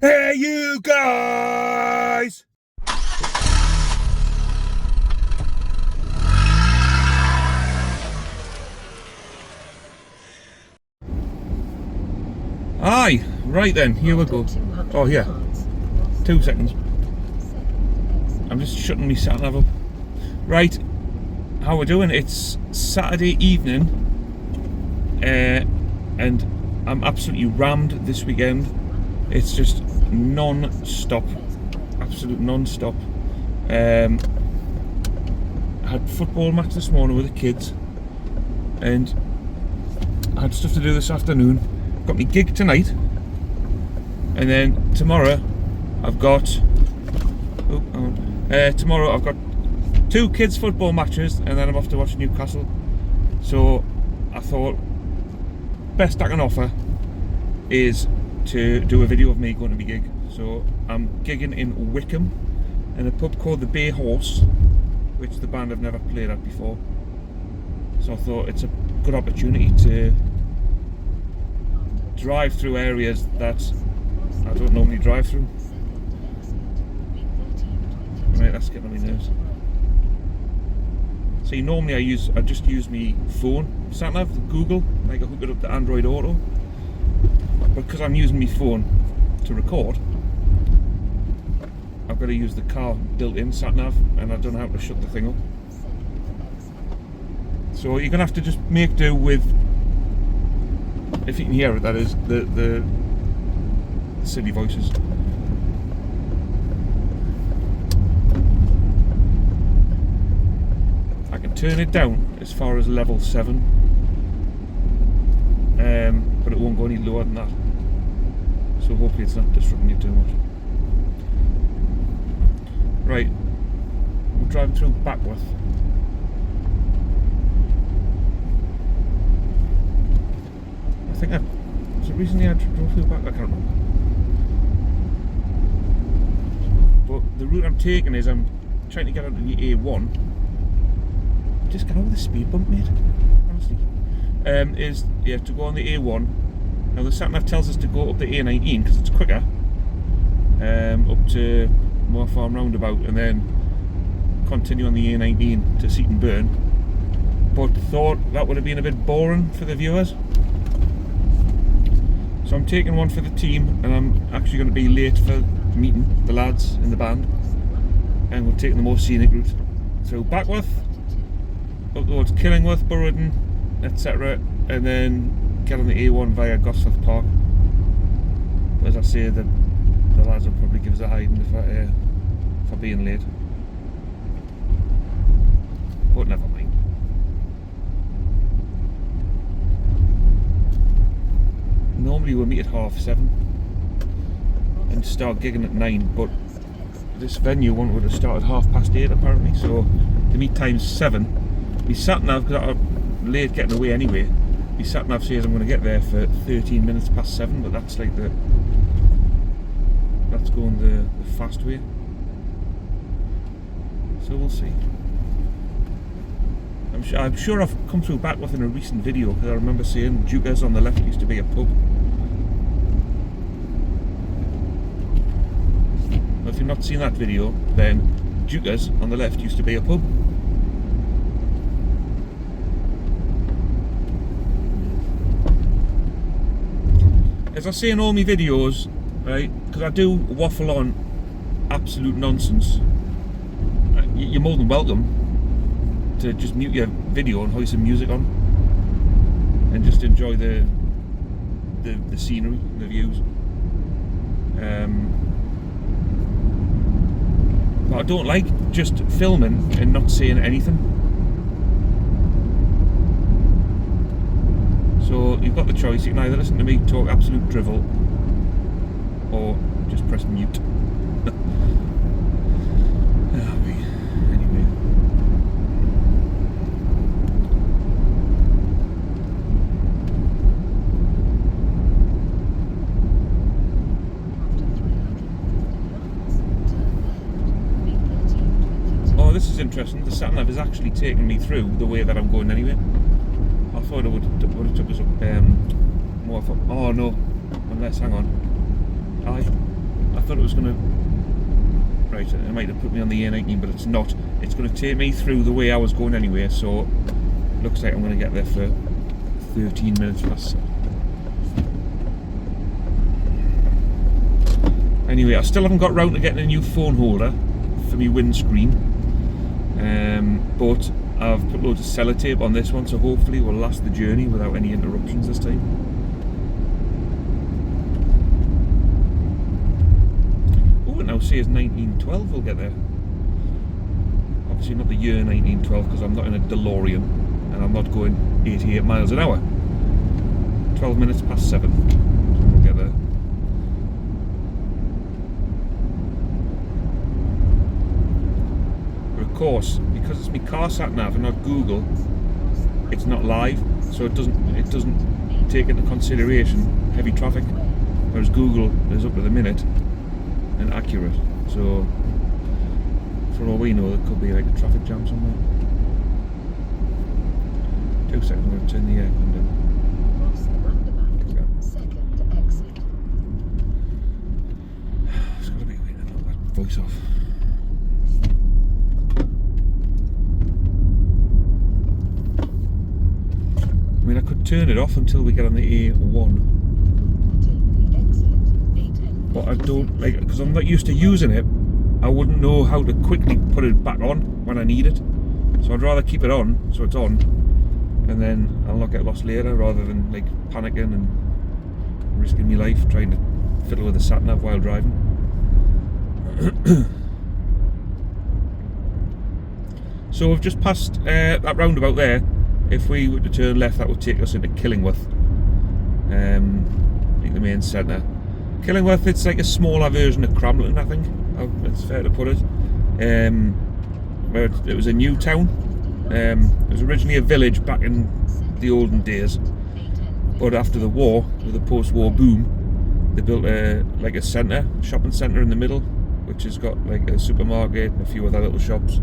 Hey, you guys! Aye, right then, here we go. Oh, yeah. 2 seconds. I'm just shutting me sat nav up. Right, how we doing? It's Saturday evening, and I'm absolutely rammed this weekend. It's just non-stop, absolute non-stop. I had football match this morning with the kids, and I had stuff to do this afternoon. Got my gig tonight, and then tomorrow I've got tomorrow I've got 2 kids football matches, and then I'm off to watch Newcastle. So I thought best I can offer is to do a video of me going to my gig. So I'm gigging in Whickham in a pub called the Bay Horse, which the band have never played at before. So I thought it's a good opportunity to drive through areas that I don't normally drive through. Right, that's getting on my nerves. See, normally I just use my phone sat nav, Google, like I hook it up to Android Auto. But because I'm using my phone to record, I've got to use the car built-in sat nav, and I don't know how to shut the thing up. So you're gonna have to just make do with, if you can hear it, that is the silly voices. I can turn it down as far as level 7, but it won't go any lower than that. So hopefully it's not disrupting you too much. Right, we're driving through Braddazz. I think was it recently I drove through back? I can't remember. But the route I'm taking is I'm trying to get onto the A1. Just get over the speed bump, mate. Honestly, is to go on the A1. Now the sat nav tells us to go up the A19 because it's quicker, up to Moor Farm roundabout, and then continue on the A19 to Seaton Burn. But thought that would have been a bit boring for the viewers. So I'm taking one for the team, and I'm actually going to be late for meeting the lads in the band, and we're taking the more scenic route through Braddazz, up towards Killingworth, Burradon, etc., and then get on the A1 via Gosforth Park. But as I say, the lads will probably give us a hiding if I'm being late. But never mind. Normally we'll meet at 7:30 and start gigging at 9, but this venue wanted to start at 8:30 apparently, so the meet time's 7. We sat nav, because I'm late getting away anyway, my sat nav says I'm going to get there for 13 minutes past 7, but that's like that's going the fast way. So we'll see. I'm sure I've come through Braddazz in a recent video, because I remember saying Dukas on the left used to be a pub. Well, if you've not seen that video, then Dukas on the left used to be a pub. As I say in all my videos, right, because I do waffle on absolute nonsense, you're more than welcome to just mute your video and hoist some music on and just enjoy the scenery, the views. But I don't like just filming and not saying anything. So you've got the choice. You can either listen to me talk absolute drivel, or just press mute. Anyway. Oh, this is interesting. The sat nav is actually taking me through the way that I'm going anyway. I thought it would have took us up more for. Oh no, unless, hang on. Aye. I thought it was going to... Right, it might have put me on the A19, but it's not. It's going to take me through the way I was going anyway, so looks like I'm going to get there for 13 minutes past. Anyway, I still haven't got round to getting a new phone holder for my windscreen, but I've put loads of sellotape on this one, so hopefully it will last the journey without any interruptions this time. Oh, it now says 1912 we'll get there. Obviously not the year 1912 because I'm not in a DeLorean and I'm not going 88 miles an hour. 12 minutes past 7 we'll get there. But of course, because it's my car sat nav and not Google, it's not live, so it doesn't take into consideration heavy traffic, whereas Google is up to the minute and accurate. So for all we know, there could be like a traffic jam somewhere. 2 seconds, I'm going to turn the aircon down. Cross the roundabout, second exit. It's got to be a way to knock that voice off. I mean, I could turn it off until we get on the A1. Take the exit. But I don't, like, because I'm not used to using it, I wouldn't know how to quickly put it back on when I need it. So I'd rather keep it on, so it's on, and then I'll not get lost later, rather than like panicking and risking my life trying to fiddle with the sat nav while driving. So we've just passed that roundabout there. If we were to turn left, that would take us into Killingworth, like the main centre. Killingworth, it's like a smaller version of Cramlington, I think. It's fair to put it. Where it was a new town. It was originally a village back in the olden days, but after the war, with the post-war boom, they built a centre, shopping centre in the middle, which has got like a supermarket and a few other little shops,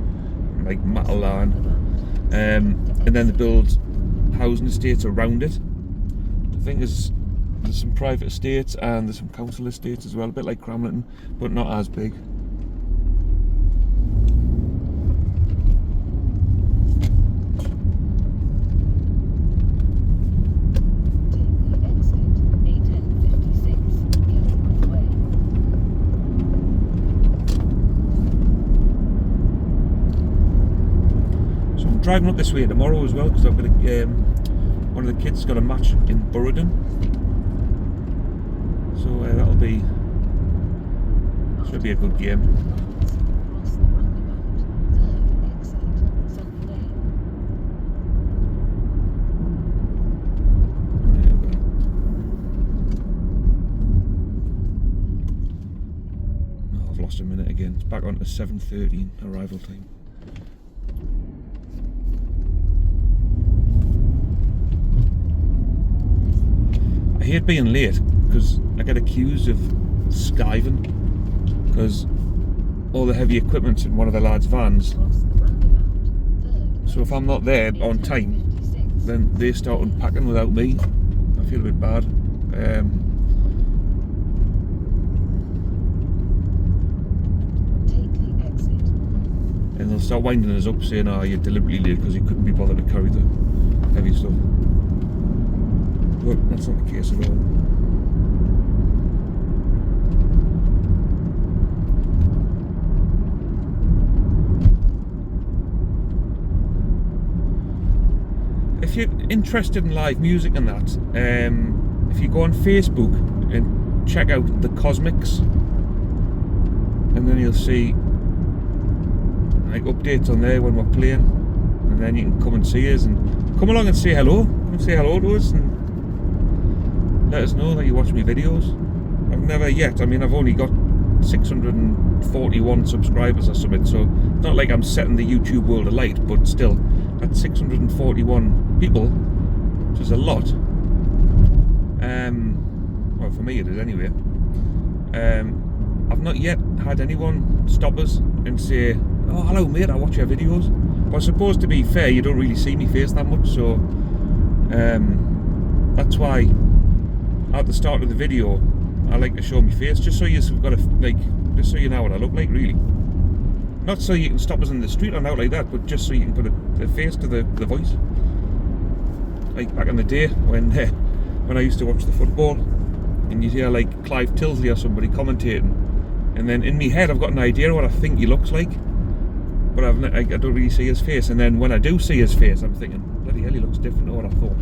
like Matalan. And then they build housing estates around it. I think there's some private estates and there's some council estates as well, a bit like Cramlington, but not as big. Driving up this way tomorrow as well, because I've got one of the kids got a match in Burradon, so should be a good game. Oh, I've lost a minute again. It's back on to 7:13 arrival time. I hate being late because I get accused of skiving because all the heavy equipment's in one of the lads' vans. So if I'm not there on time, then they start unpacking without me. I feel a bit bad. And they'll start winding us up saying, "Oh, you're deliberately late because you couldn't be bothered to carry the heavy stuff." But that's not the case at all. If you're interested in live music and that, if you go on Facebook and check out the Cosmics, and then you'll see like updates on there when we're playing, and then you can come and see us and come along and say hello. Come and say hello to us and let us know that you watch my videos. I've never yet, I mean, I've only got 641 subscribers or something, so it's not like I'm setting the YouTube world alight, but still, that's 641 people, which is a lot. Well, for me it is anyway. I've not yet had anyone stop us and say, "Oh, hello mate, I watch your videos." But I suppose, to be fair, you don't really see me face that much, so that's why at the start of the video I like to show my face, just so you've got just so you know what I look like, really. Not so you can stop us in the street or out like that, but just so you can put a face to the voice. Like back in the day when I used to watch the football, and you'd hear like Clive Tilsley or somebody commentating, and then in my head I've got an idea of what I think he looks like, but I don't really see his face. And then when I do see his face, I'm thinking, bloody hell, he looks different to what I thought.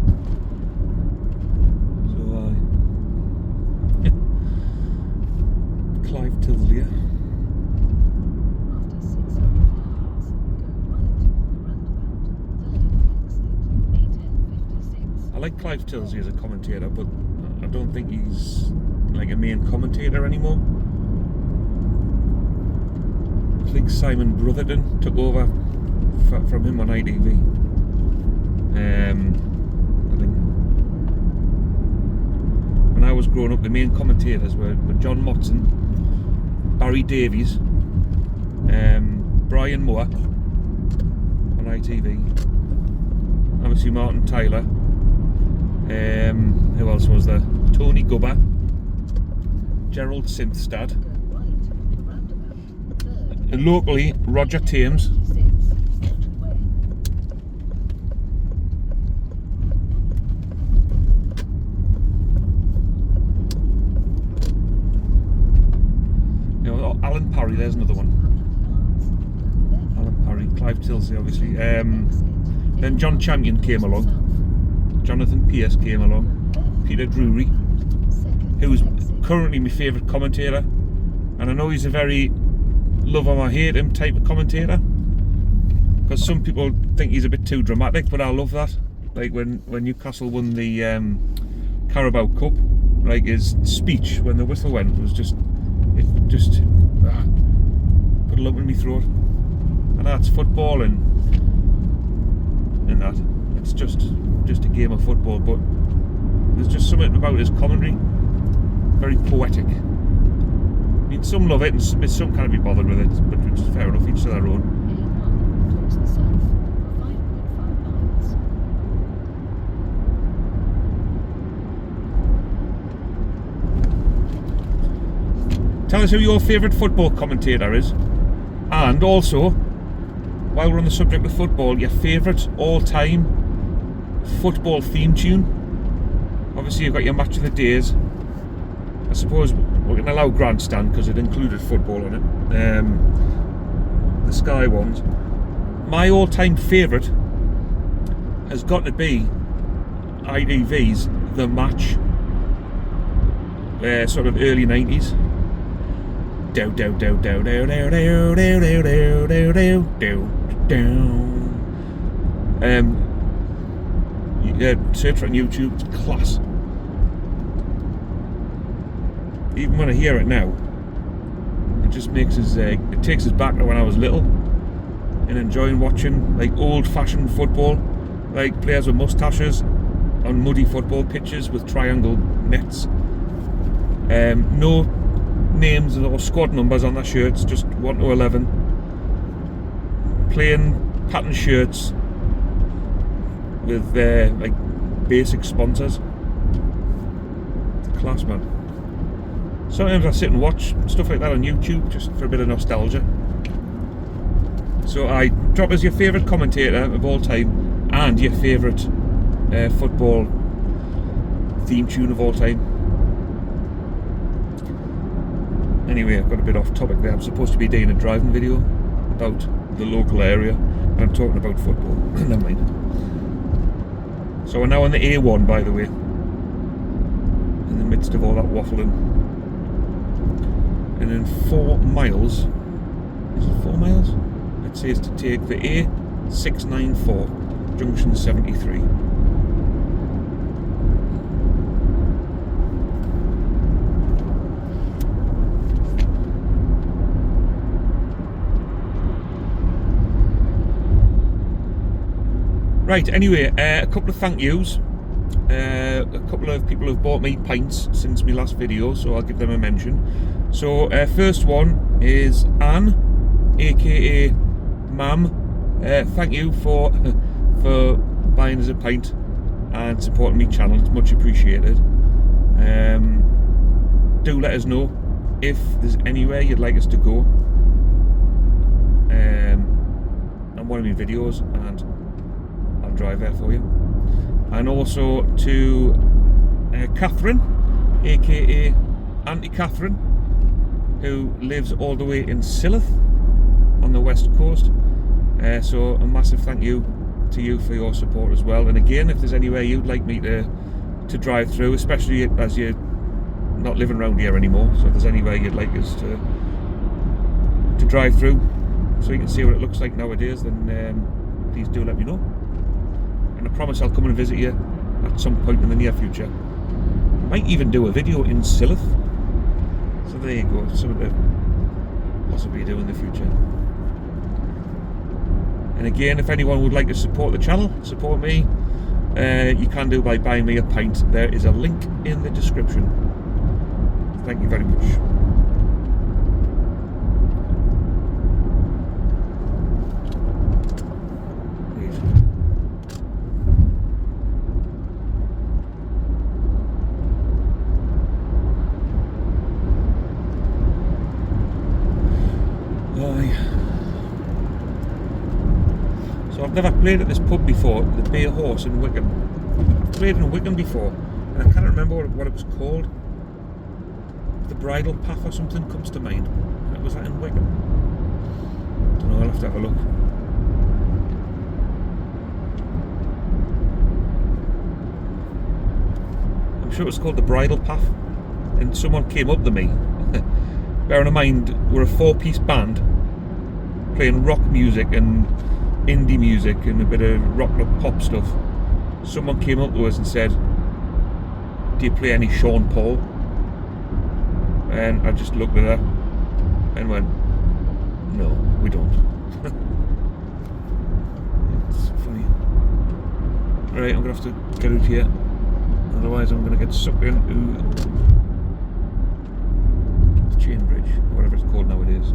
So Clive Tilsley. After 600 yards, go right, roundabout, 8:56. I like Clive Tilsley as a commentator, but I don't think he's like a main commentator anymore. I think Simon Brotherton took over from him on ITV. I think when I was growing up, the main commentators were John Motson, Barry Davies, Brian Moore on ITV, obviously Martin Tyler. Who else was there? Tony Gubber, Gerald Synthstad, Go right, roundabout, and locally Roger Thames. 36, motorway. You know, Alan Parry, there's another one. 100 yards, go left. Alan Parry, Clive Tilsley, obviously. Then John Champion came along, Jonathan Pearce came along, Peter Drury, who's currently my favourite commentator, and I know he's a very love him or hate him type of commentator, because some people think he's a bit too dramatic, but I love that. Like when Newcastle won the Carabao Cup, like his speech when the whistle went was just put a lump in my throat. And that's football and that. It's just a game of football, but there's just something about his commentary, very poetic. I mean, some love it and some can't be bothered with it, but which is fair enough, each to their own. A1 towards the south for 5.5 miles. Tell us who your favourite football commentator is, and also, while we're on the subject of football, your favourite all-time football theme tune. Obviously you've got your match of the days. I suppose we're going to allow Grandstand because it included football on it. The Sky ones. My all-time favourite has got to be ITV's The Match, sort of early 90s. Do do do do do do do do do do do do. Search for it on YouTube. It's class. Even when I hear it now, it just makes us. It takes us back to when I was little and enjoying watching like old-fashioned football, like players with moustaches on muddy football pitches with triangle nets. No names or squad numbers on their shirts, just 1 to 11. Plain pattern shirts with like basic sponsors. Class, man. Sometimes I sit and watch stuff like that on YouTube just for a bit of nostalgia. So I drop us your favourite commentator of all time and your favourite football theme tune of all time. Anyway, I've got a bit off topic there. I'm supposed to be doing a driving video about the local area, and I'm talking about football. Never mind. So we're now on the A1, by the way, in the midst of all that waffling. And in 4 miles, is it 4 miles? It says to take the A694, junction 73. Right, anyway, a couple of thank yous. A couple of people have bought me pints since my last video, so I'll give them a mention. So, first one is Anne, aka Mam. Thank you for buying us a pint and supporting my channel. It's much appreciated. do let us know if there's anywhere you'd like us to go on one of my videos, and I'll drive there for you. And also to Catherine, aka Auntie Catherine, who lives all the way in Silloth on the west coast. So a massive thank you to you for your support as well. And again, if there's anywhere you'd like me to drive through, especially as you're not living around here anymore, so if there's anywhere you'd like us to drive through so you can see what it looks like nowadays, then please do let me know. And I promise I'll come and visit you at some point in the near future. Might even do a video in Silloth. So there you go, something to possibly do in the future. And again, if anyone would like to support the channel, support me, you can do by buying me a pint. There is a link in the description. Thank you very much. So I've never played at this pub before, the Bay Horse in Whickham. I've played in Whickham before, and I can't remember what it was called. The Bridle Path or something comes to mind. Was that in Whickham? I don't know, I'll have to have a look. I'm sure it was called the Bridle Path, and someone came up to me. Bearing in mind, we're a 4-piece band playing rock music and indie music and a bit of rock pop stuff. Someone came up to us and said, "Do you play any Sean Paul?" And I just looked at her and went, "No, we don't." It's funny. Right, I'm gonna have to get out here, otherwise I'm gonna get sucked into the chain bridge, or whatever it's called nowadays.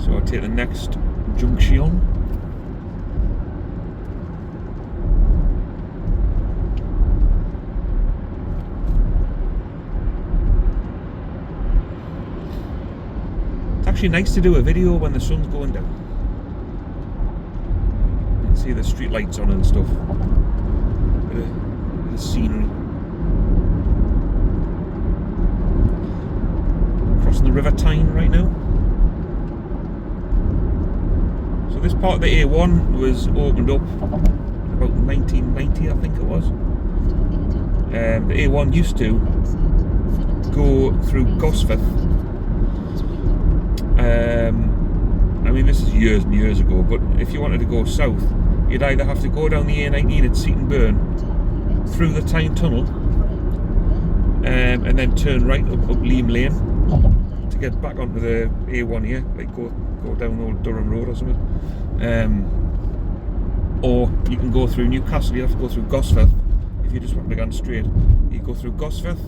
So I'll take the next junction. It's actually nice to do a video when the sun's going down. You can see the street lights on and stuff. Bit of scenery. Crossing the River Tyne right now. So this part of the A1 was opened up about 1990, I think it was. The A1 used to go through Gosforth. I mean, this is years and years ago, but if you wanted to go south, you'd either have to go down the A19 at Seaton Burn, through the Tyne Tunnel, and then turn right up Liam Lane to get back onto the A1 here, like go down Old Durham Road or something. Or you can go through Newcastle. You have to go through Gosforth if you just want to go straight. You go through Gosforth,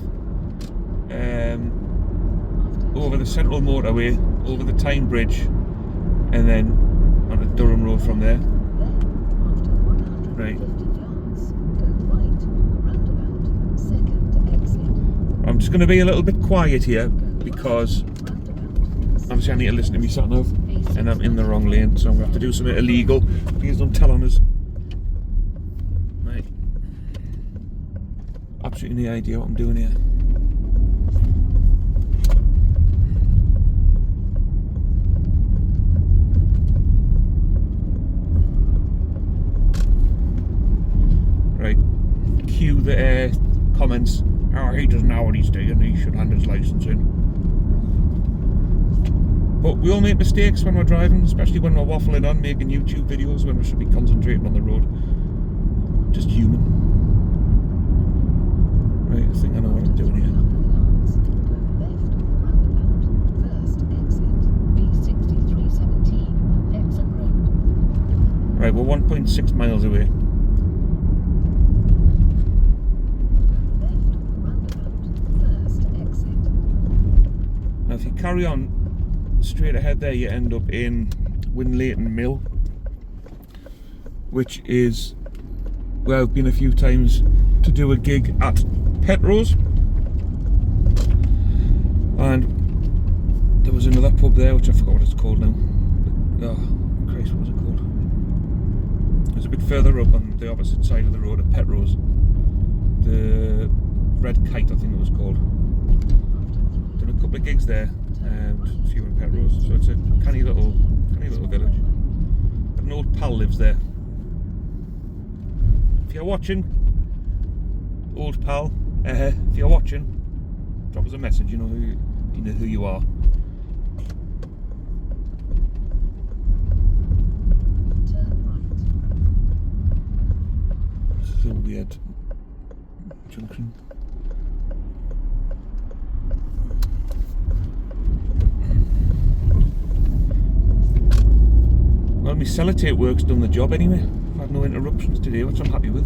over the Central Motorway, over the Tyne Bridge, and then onto Durham Road from there. Right. I'm just going to be a little bit quiet here because obviously I need to listen to me sat nav, and I'm in the wrong lane, so I'm going to have to do something illegal. Please don't tell on us. Right. Absolutely no idea what I'm doing here. Right. Cue the comments. "Oh, he doesn't know what he's doing, he should hand his licence in." But we all make mistakes when we're driving, especially when we're waffling on, making YouTube videos when we should be concentrating on the road. Just human. Right, I think I know what I'm doing here. Right, we're 1.6 miles away. carry on straight ahead there, you end up in Winlayton Mill, which is where I've been a few times to do a gig at Petrol's. And there was another pub there, which I forgot what it's called now. But, oh Christ, what was it called? It was a bit further up on the opposite side of the road at Petrol's. The Red Kite, I think it was called. Done a couple of gigs there, a few in Petrol's. So it's a canny little village. But an old pal lives there. If you're watching, old pal, if you're watching, drop us a message. You know who you are. Turn right. This is a weird junction. Well, my sellotape work's done the job anyway. I've had no interruptions today, which I'm happy with.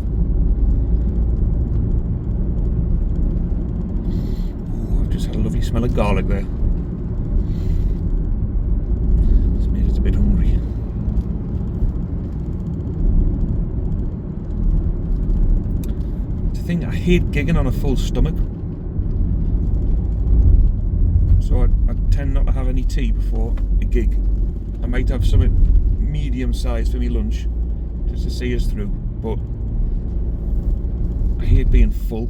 Oh, I've just had a lovely smell of garlic there. It's made us a bit hungry. The thing, I hate gigging on a full stomach. So I tend not to have any tea before a gig. I might have something medium size for me lunch just to see us through, but I hate being full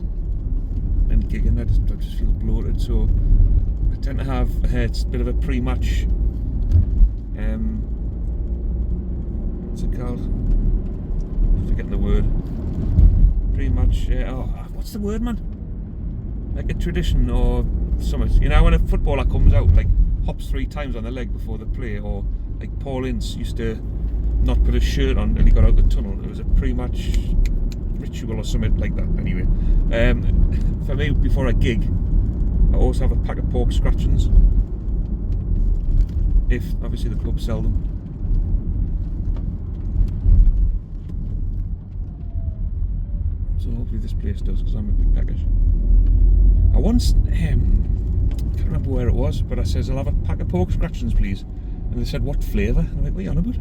and gigging. I just feel bloated, so I tend to have it's a bit of a pre-match what's it called? I'm forgetting the word. Pre-match what's the word, man? Like a tradition or something. You know, when a footballer comes out, like hops 3 times on the leg before they play, or like Paul Ince used to not put his shirt on and he got out the tunnel. It was a pre-match ritual or something like that. Anyway, for me, before a gig, I always have a pack of pork scratchings. If obviously the club sell them. So hopefully this place does, because I'm a bit peckish. I once, can't remember where it was, but I says I'll have a pack of pork scratchings, please. And they said, what flavour? And I'm like, what are you on about?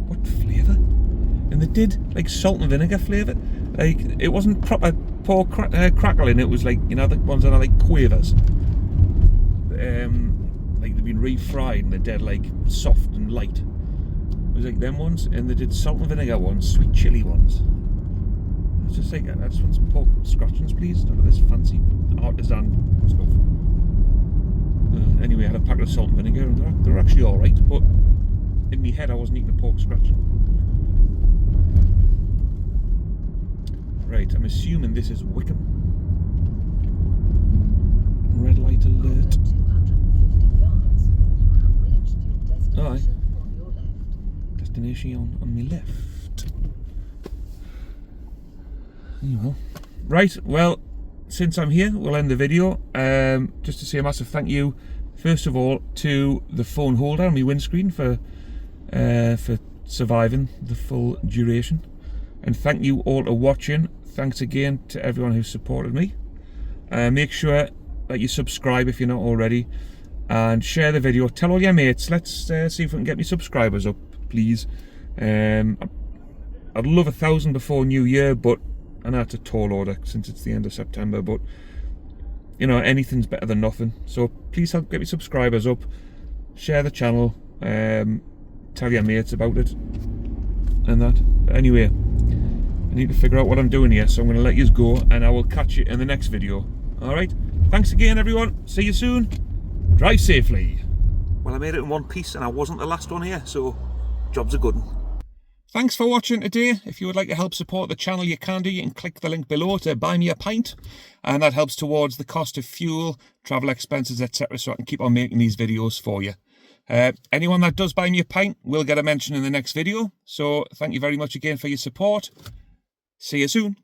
What flavour? And they did, like, salt and vinegar flavour. Like, it wasn't proper pork crackling, it was like, you know, the ones that are like quavers. Like, they've been refried and they're dead, like, soft and light. It was like them ones, and they did salt and vinegar ones, sweet chilli ones. It's just like, I just want some pork scratchings, please. None of this fancy artisan stuff. Anyway, I had a packet of salt and vinegar, and they're actually alright, but in my head I wasn't eating a pork scratching. Right, I'm assuming this is Whickham. Red light alert. After 250 yards, you have reached your destination on your left. Destination on my left. Well, right, well, since I'm here, we'll end the video. Just to say a massive thank you, first of all, to the phone holder on my windscreen for surviving the full duration. And thank you all for watching. Thanks again to everyone who supported me. Make sure that you subscribe if you're not already, and share the video. Tell all your mates. Let's see if we can get me subscribers up, please. I'd love 1,000 before New Year, but I know it's a tall order since it's the end of September, but you know, anything's better than nothing. So please help get me subscribers up, share the channel, tell your mates about it and that. But anyway, I need to figure out what I'm doing here, so I'm going to let you go, and I will catch you in the next video. Alright, thanks again everyone, see you soon, drive safely. Well, I made it in one piece and I wasn't the last one here, so job's a good one. Thanks for watching today. If you would like to help support the channel, you can do. You can click the link below to buy me a pint, and that helps towards the cost of fuel, travel expenses, etc., so I can keep on making these videos for you. Anyone that does buy me a pint will get a mention in the next video, so thank you very much again for your support. See you soon.